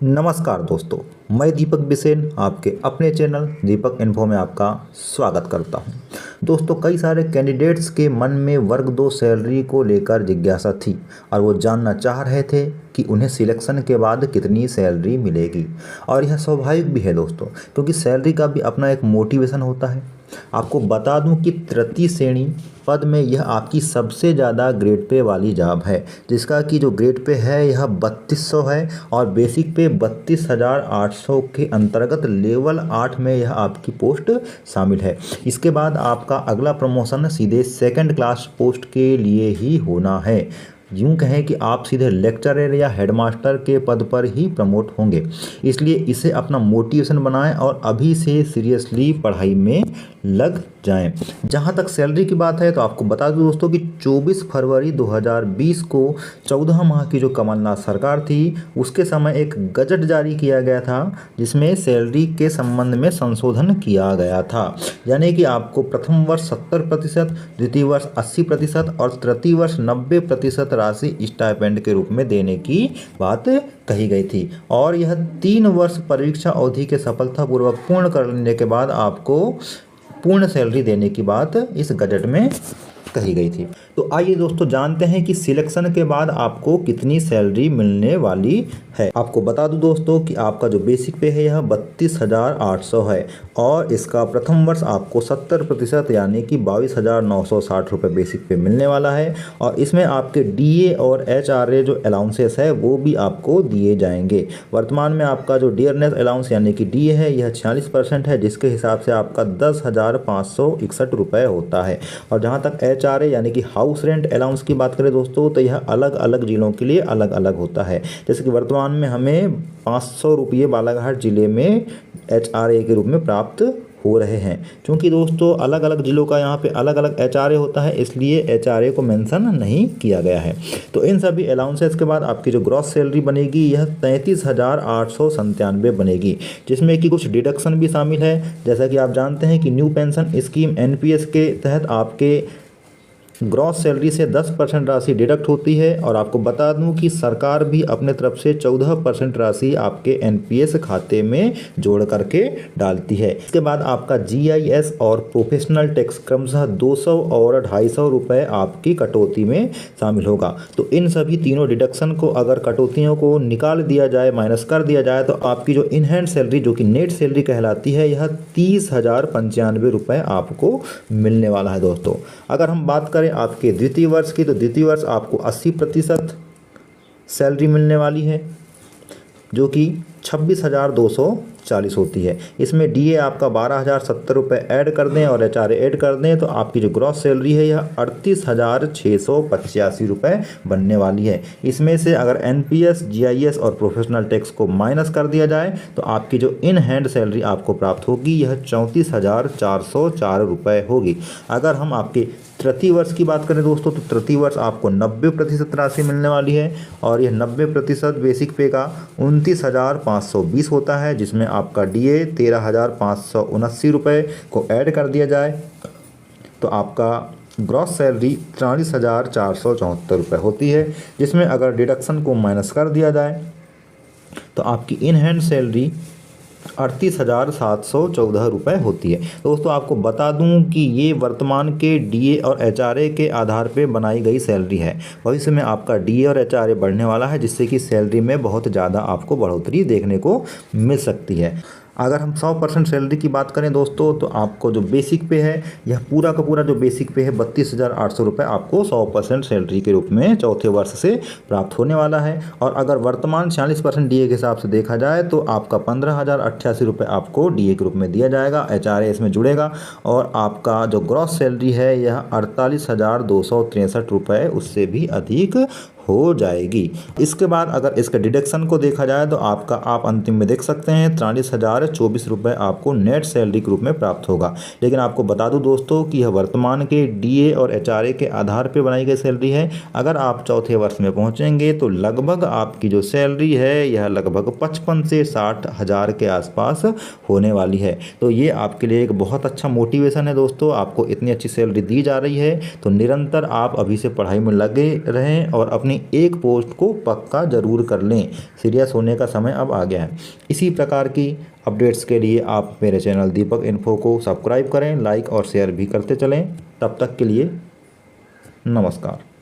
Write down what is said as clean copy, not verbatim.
नमस्कार दोस्तों, मैं दीपक बिसेन आपके अपने चैनल दीपक इन्फो में आपका स्वागत करता हूं। दोस्तों, कई सारे कैंडिडेट्स के मन में वर्ग 2 सैलरी को लेकर जिज्ञासा थी और वो जानना चाह रहे थे कि उन्हें सिलेक्शन के बाद कितनी सैलरी मिलेगी। और यह स्वाभाविक भी है दोस्तों, क्योंकि सैलरी का भी अपना एक मोटिवेशन होता है। आपको बता दूं कि तृतीय श्रेणी पद में यह आपकी सबसे ज़्यादा ग्रेड पे वाली जॉब है, जिसका कि जो ग्रेड पे है यह 3200 है और बेसिक पे 32,800 के अंतर्गत लेवल 8 में यह आपकी पोस्ट शामिल है। इसके बाद आपका अगला प्रमोशन सीधे सेकंड क्लास पोस्ट के लिए ही होना है। यूँ कहें कि आप सीधे लेक्चरर या हेडमास्टर के पद पर ही प्रमोट होंगे। इसलिए इसे अपना मोटिवेशन बनाएं और अभी से सीरियसली पढ़ाई में लग जाएं। जहां तक सैलरी की बात है तो आपको बता दूं दोस्तों कि 24 फरवरी 2020 को 14 माह की जो कमलनाथ सरकार थी उसके समय एक गजट जारी किया गया था, जिसमें सैलरी के संबंध में संशोधन किया गया था। यानी कि आपको प्रथम वर्ष 70%, द्वितीय वर्ष 80% और तृतीय वर्ष 90% राशि स्टाइपेंड के रूप में देने की बात कही गई थी। और यह 3 वर्ष परीक्षा अवधि के सफलतापूर्वक पूर्ण कर लेने के बाद आपको पूर्ण सैलरी देने की बात इस गजट में कही गई थी। तो आइए दोस्तों जानते हैं कि सिलेक्शन के बाद आपको कितनी सैलरी मिलने वाली है। आपको बता दूं दोस्तों कि आपका जो बेसिक पे है यह 32,800 है और इसका प्रथम वर्ष आपको 70% यानी कि 22,960 रुपये बेसिक पे मिलने वाला है। और इसमें आपके डीए और एचआरए जो अलाउंसेस है वो भी आपको दिए जाएंगे। वर्तमान में आपका जो डियरनेस अलाउंस यानी कि डीए है यह 46% है, जिसके हिसाब से आपका 10,561 रुपये होता है। और जहाँ तक एचआरए यानी कि हाउस रेंट अलाउंस की बात करें दोस्तों तो यह अलग अलग जिलों के लिए अलग अलग होता है। जैसे कि वर्तमान में हमें 500 रुपये बालाघाट जिले में एचआरए के रूप में प्राप्त हो रहे हैं। क्योंकि दोस्तों अलग अलग जिलों का यहाँ पे अलग अलग एचआरए होता है, इसलिए एचआरए को मेंशन नहीं किया गया है। तो इन सभी अलाउंसेस के बाद आपकी जो ग्रॉस सैलरी बनेगी यह 33,897 बनेगी, जिसमें कि कुछ डिडक्शन भी शामिल है। जैसा कि आप जानते हैं कि न्यू पेंशन स्कीम एनपीएस के तहत आपके ग्रॉस सैलरी से 10% राशि डिडक्ट होती है। और आपको बता दूं कि सरकार भी अपने तरफ से 14% राशि आपके एनपीएस खाते में जोड़ करके डालती है। इसके बाद आपका जीआईएस और प्रोफेशनल टैक्स क्रमशः 200 और 250 रुपये आपकी कटौती में शामिल होगा। तो इन सभी तीनों डिडक्शन को अगर कटौतियों को निकाल दिया जाए, माइनस कर दिया जाए, तो आपकी जो इन हैंड सैलरी जो कि नेट सैलरी कहलाती है यह 30,095 रुपये आपको मिलने वाला है दोस्तों। अगर हम बात करें आपके द्वितीय वर्ष की तो द्वितीय वर्ष आपको 80% सैलरी मिलने वाली है, जो कि 26,240 होती है। इसमें डीए आपका 12,070 रुपये ऐड कर दें और एचआरए ऐड कर दें तो आपकी जो ग्रॉस सैलरी है यह 38,685 रुपये बनने वाली है। इसमें से अगर एनपीएस, जीआईएस और प्रोफेशनल टैक्स को माइनस कर दिया जाए तो आपकी जो इन हैंड सैलरी आपको प्राप्त होगी यह 34,404 रुपये होगी। अगर हम आपके तृतीय वर्ष की बात करें दोस्तों तो तृतीय वर्ष आपको 90% राशि मिलने वाली है और यह 90% बेसिक पे का 29,520 होता है, जिसमें आपका डीए 13,579 रुपये को ऐड कर दिया जाए तो आपका ग्रॉस सैलरी 43,474 रुपये होती है। जिसमें अगर डिडक्शन को माइनस कर दिया जाए तो आपकी इन हैंड सैलरी 38,714 रुपये होती है। दोस्तों आपको बता दूं कि ये वर्तमान के डीए और एचआरए के आधार पे बनाई गई सैलरी है। भविष्य में आपका डीए और एचआरए बढ़ने वाला है, जिससे कि सैलरी में बहुत ज़्यादा आपको बढ़ोतरी देखने को मिल सकती है। अगर हम 100% सैलरी की बात करें दोस्तों तो आपको जो बेसिक पे है यह पूरा का पूरा जो बेसिक पे है 32,800 रुपये आपको 100% सैलरी के रूप में चौथे वर्ष से प्राप्त होने वाला है। और अगर वर्तमान 46% डीए के हिसाब से देखा जाए तो आपका 15,088 रुपये आपको डीए के रूप में दिया जाएगा, एचआरए इसमें जुड़ेगा और आपका जो ग्रॉस सैलरी है यह 48,263 रुपये उससे भी अधिक हो जाएगी। इसके बाद अगर इसके डिडक्शन को देखा जाए तो आपका आप अंतिम में देख सकते हैं 43,024 रुपये आपको नेट सैलरी के रूप में प्राप्त होगा। लेकिन आपको बता दूं दोस्तों कि यह वर्तमान के डीए और एचआरए के आधार पर बनाई गई सैलरी है। अगर आप चौथे वर्ष में पहुंचेंगे तो लगभग आपकी जो सैलरी है यह लगभग 55 से 60 हज़ार के आसपास होने वाली है। तो ये आपके लिए एक बहुत अच्छा मोटिवेशन है दोस्तों। आपको इतनी अच्छी सैलरी दी जा रही है तो निरंतर आप अभी से पढ़ाई में लगे रहें और अपनी अपनी एक पोस्ट को पक्का ज़रूर कर लें। सीरियस होने का समय अब आ गया है। इसी प्रकार की अपडेट्स के लिए आप मेरे चैनल दीपक इन्फो को सब्सक्राइब करें, लाइक और शेयर भी करते चलें। तब तक के लिए नमस्कार।